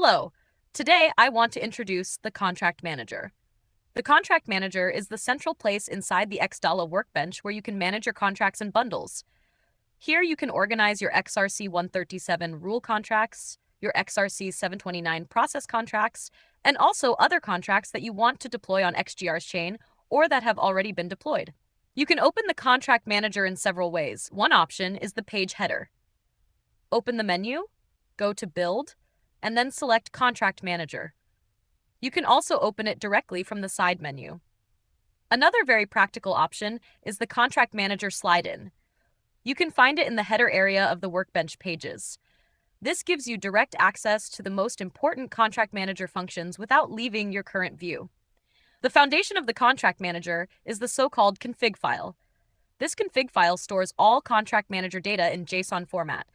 Hello. Today, I want to introduce the Contract Manager. The Contract Manager is the central place inside the XDaLa Workbench where you can manage your contracts and bundles. Here, you can organize your XRC 137 rule contracts, your XRC 729 process contracts, and also other contracts that you want to deploy on XGRChain or that have already been deployed. You can open the Contract Manager in several ways. One option is the page header. Open the menu, go to Build, and then select Contract Manager. You can also open it directly from the side menu. Another very practical option is the Contract Manager slide-in. You can find it in the header area of the Workbench pages. This gives you direct access to the most important Contract Manager functions without leaving your current view. The foundation of the Contract Manager is the so-called config file. This config file stores all Contract Manager data in JSON format.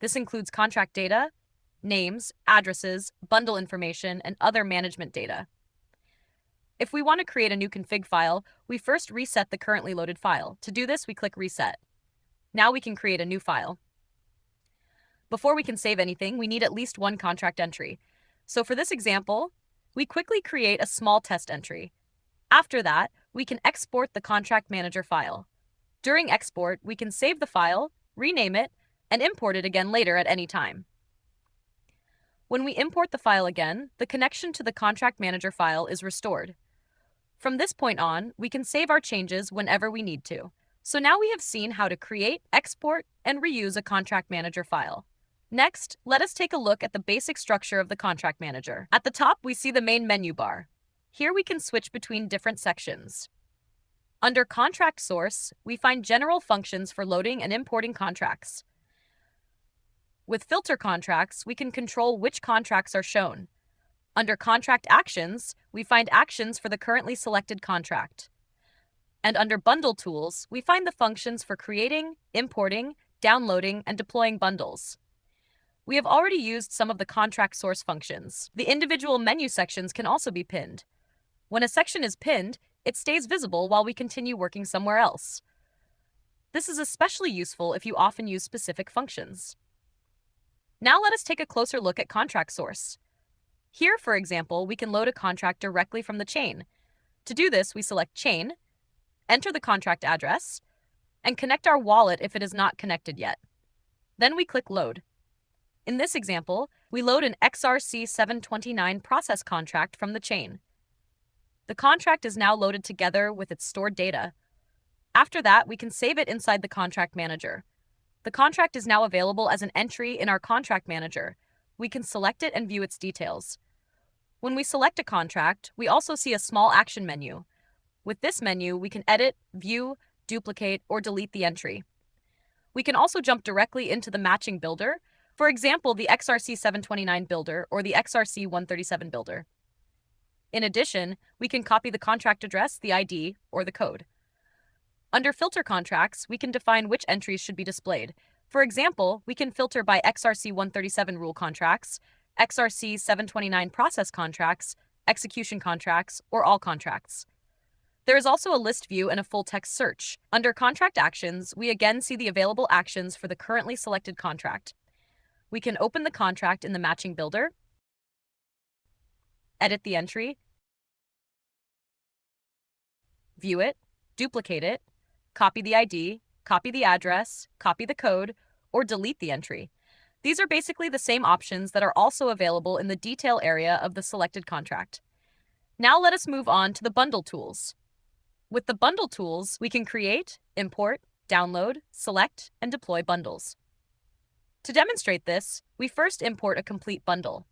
This includes contract data, names, addresses, bundle information, and other management data. If we want to create a new config file, we first reset the currently loaded file. To do this, we click Reset. Now we can create a new file. Before we can save anything, we need at least one contract entry. So for this example, we quickly create a small test entry. After that, we can export the Contract Manager file. During export, we can save the file, rename it, and import it again later at any time. When we import the file again, the connection to the Contract Manager file is restored. From this point on, we can save our changes whenever we need to. So now we have seen how to create, export, and reuse a Contract Manager file. Next, let us take a look at the basic structure of the Contract Manager. At the top, we see the main menu bar. Here we can switch between different sections. Under Contract Source, we find general functions for loading and importing contracts. With filter contracts, we can control which contracts are shown. Under Contract Actions, we find actions for the currently selected contract. And under Bundle Tools, we find the functions for creating, importing, downloading, and deploying bundles. We have already used some of the contract source functions. The individual menu sections can also be pinned. When a section is pinned, it stays visible while we continue working somewhere else. This is especially useful if you often use specific functions. Now let us take a closer look at contract source. Here, for example, we can load a contract directly from the chain. To do this, we select Chain, enter the contract address, and connect our wallet if it is not connected yet. Then we click Load. In this example, we load an XRC 729 process contract from the chain. The contract is now loaded together with its stored data. After that, we can save it inside the Contract Manager. The contract is now available as an entry in our Contract Manager. We can select it and view its details. When we select a contract, we also see a small action menu. With this menu, we can edit, view, duplicate, or delete the entry. We can also jump directly into the matching builder, for example, the XRC 729 builder or the XRC 137 builder. In addition, we can copy the contract address, the ID, or the code. Under Filter Contracts, we can define which entries should be displayed. For example, we can filter by XRC 137 rule contracts, XRC 729 process contracts, execution contracts, or all contracts. There is also a list view and a full text search. Under Contract Actions, we again see the available actions for the currently selected contract. We can open the contract in the matching builder, edit the entry, view it, duplicate it, copy the ID, copy the address, copy the code, or delete the entry. These are basically the same options that are also available in the detail area of the selected contract. Now let us move on to the bundle tools. With the bundle tools, we can create, import, download, select, and deploy bundles. To demonstrate this, we first import a complete bundle.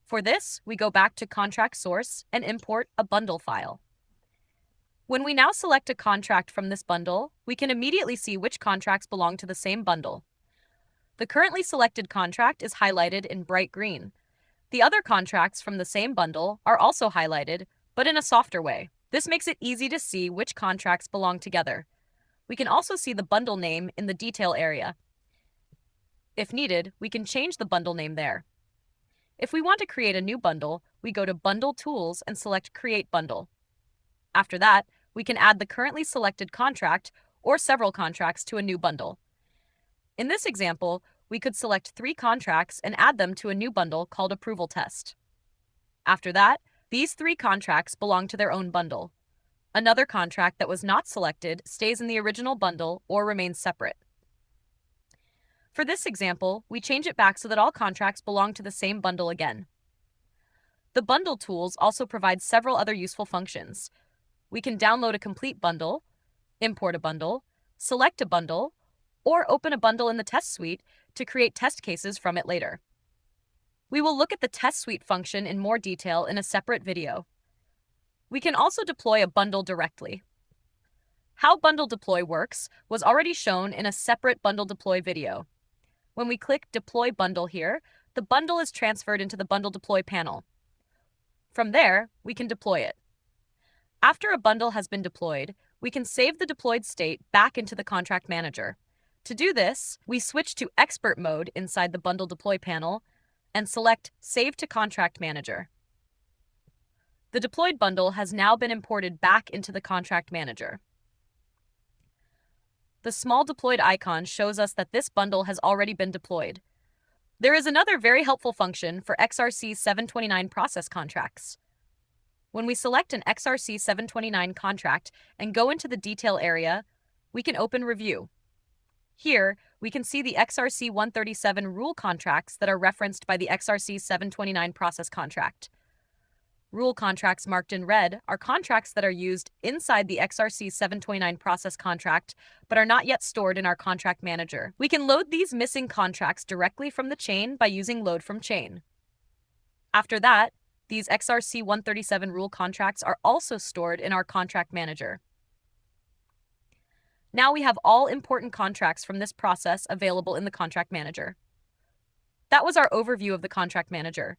For this, we go back to Contract Source and import a bundle file. When we now select a contract from this bundle, we can immediately see which contracts belong to the same bundle. The currently selected contract is highlighted in bright green. The other contracts from the same bundle are also highlighted, but in a softer way. This makes it easy to see which contracts belong together. We can also see the bundle name in the detail area. If needed, we can change the bundle name there. If we want to create a new bundle, we go to Bundle Tools and select Create Bundle. After that, we can add the currently selected contract or several contracts to a new bundle. In this example, we could select 3 contracts and add them to a new bundle called Approval Test. After that, these 3 contracts belong to their own bundle. Another contract that was not selected stays in the original bundle or remains separate. For this example, we change it back so that all contracts belong to the same bundle again. The bundle tools also provide several other useful functions. We can download a complete bundle, import a bundle, select a bundle, or open a bundle in the test suite to create test cases from it later. We will look at the test suite function in more detail in a separate video. We can also deploy a bundle directly. How bundle deploy works was already shown in a separate bundle deploy video. When we click Deploy Bundle here, the bundle is transferred into the Bundle Deploy panel. From there, we can deploy it. After a bundle has been deployed, we can save the deployed state back into the Contract Manager. To do this, we switch to Expert mode inside the Bundle Deploy panel and select Save to Contract Manager. The deployed bundle has now been imported back into the Contract Manager. The small deployed icon shows us that this bundle has already been deployed. There is another very helpful function for XRC 729 process contracts. When we select an XRC 729 contract and go into the detail area, we can open Review. Here, we can see the XRC 137 rule contracts that are referenced by the XRC 729 process contract. Rule contracts marked in red are contracts that are used inside the XRC 729 process contract but are not yet stored in our contract manager. We can load these missing contracts directly from the chain by using Load from Chain. After that, these XRC 137 rule contracts are also stored in our contract manager. Now we have all important contracts from this process available in the contract manager. That was our overview of the contract manager.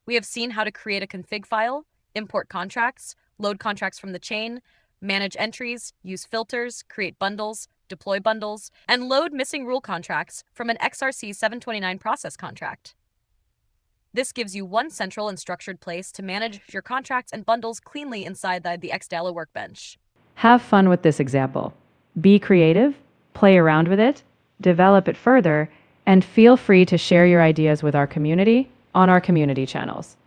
We have seen how to create a config file, import contracts, load contracts from the chain, manage entries, use filters, create bundles, deploy bundles, and load missing rule contracts from an XRC 729 process contract. This gives you one central and structured place to manage your contracts and bundles cleanly inside the XDaLa Workbench. Have fun with this example. Be creative, play around with it, develop it further, and feel free to share your ideas with our community on our community channels.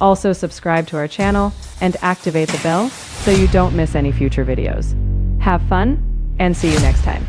Also subscribe to our channel and activate the bell so you don't miss any future videos. Have fun and see you next time.